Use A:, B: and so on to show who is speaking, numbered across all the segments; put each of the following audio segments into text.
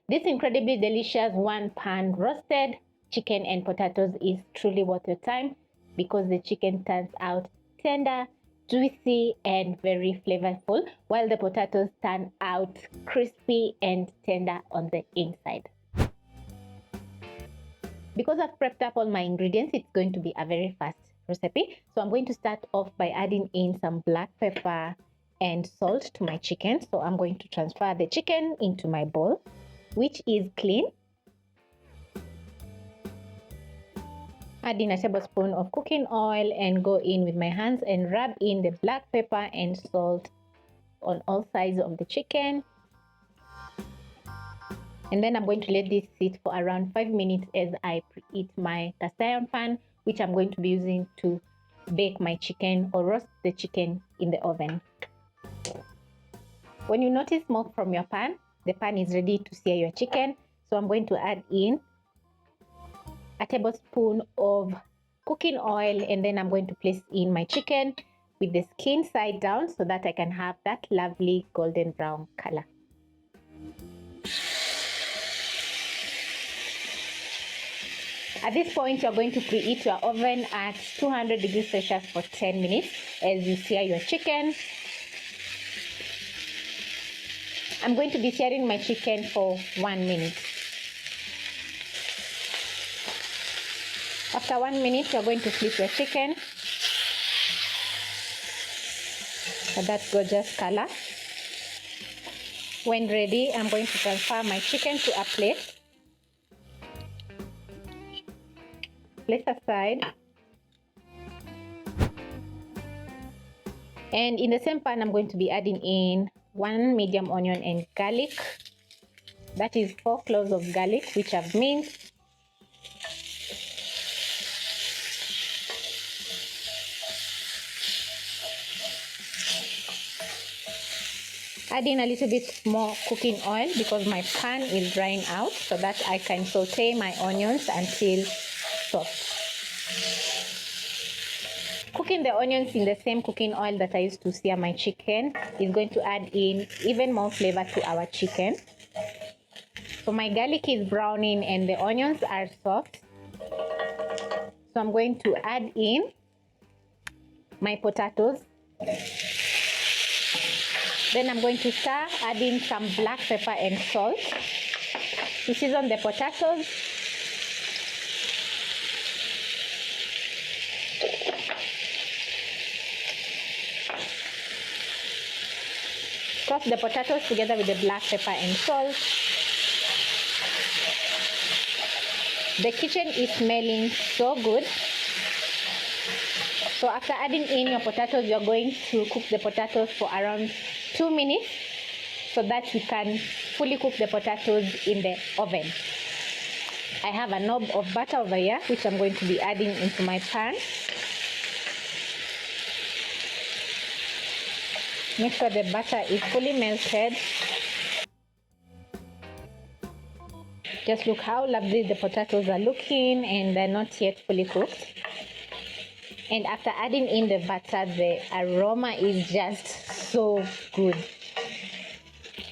A: This incredibly delicious one pan roasted chicken and potatoes is truly worth your time because the chicken turns out tender, juicy, and very flavorful, while the potatoes turn out crispy and tender on the inside. Because I've prepped up all my ingredients, it's going to be a very fast recipe. So I'm going to start off by adding in some black pepper and salt to my chicken. So I'm going to transfer the chicken into my bowl, which is clean. Add in a tablespoon of cooking oil and go in with my hands and rub in the black pepper and salt on all sides of the chicken. And then I'm going to let this sit for around 5 minutes as I preheat my cast iron pan, which I'm going to be using to bake my chicken or roast the chicken in the oven. When you notice smoke from your pan, the pan is ready to sear your chicken. So I'm going to add in a tablespoon of cooking oil, and then I'm going to place in my chicken with the skin side down so that I can have that lovely golden brown color. At this point, you're going to preheat your oven at 200 degrees Celsius for 10 minutes as you sear your chicken. I'm going to be searing my chicken for 1 minute. After 1 minute, you're going to flip your chicken for that gorgeous color. When ready, I'm going to transfer my chicken to a plate. Place aside. And in the same pan, I'm going to be adding in 1 medium onion and garlic. That is 4 cloves of garlic, which I've minced. Add in a little bit more cooking oil because my pan is drying out so that I can saute my onions until soft. Cooking the onions in the same cooking oil that I used to sear my chicken is going to add in even more flavor to our chicken. So my garlic is browning and the onions are soft. So I'm going to add in my potatoes. Then I'm going to start adding some black pepper and salt to season the potatoes. Toss the potatoes together with the black pepper and salt. The kitchen is smelling so good. So after adding in your potatoes, you're going to cook the potatoes for around 2 minutes so that you can fully cook the potatoes in the oven. I have a knob of butter over here, which I'm going to be adding into my pan. Make sure the butter is fully melted. Just look how lovely the potatoes are looking, and they're not yet fully cooked. And after adding in the butter, the aroma is just so good.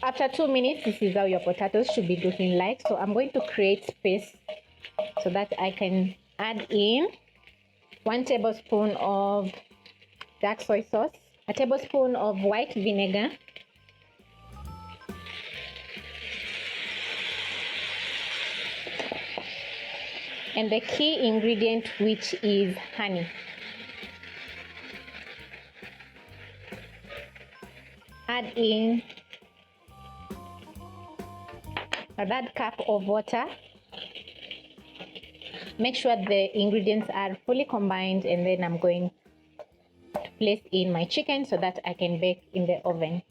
A: After 2 minutes, this is how your potatoes should be looking like. So I'm going to create space so that I can add in 1 tablespoon of dark soy sauce, a tablespoon of white vinegar, and the key ingredient, which is honey. Add in a third cup of water. Make sure the ingredients are fully combined, and then I'm going to place in my chicken so that I can bake in the oven.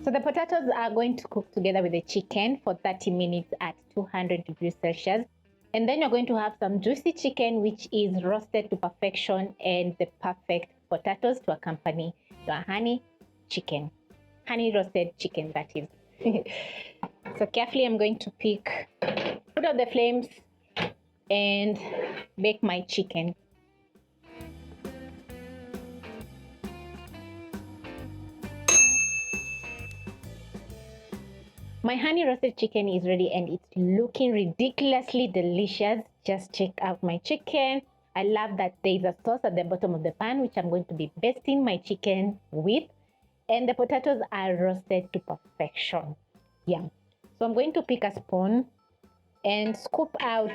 A: So the potatoes are going to cook together with the chicken for 30 minutes at 200 degrees Celsius. And then you're going to have some juicy chicken, which is roasted to perfection, and the perfect potatoes to accompany your honey roasted chicken, that is. So carefully I'm going to put out the flames and bake my chicken. My honey roasted chicken is ready and it's looking ridiculously delicious. Just check out my chicken. I love that there's a sauce at the bottom of the pan, which I'm going to be basting my chicken with. And the potatoes are roasted to perfection. Yeah. So I'm going to pick a spoon and scoop out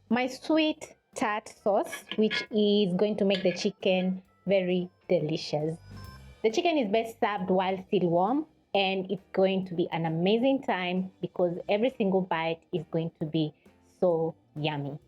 A: my sweet tart sauce, which is going to make the chicken very delicious. The chicken is best served while still warm, and it's going to be an amazing time because every single bite is going to be so yummy.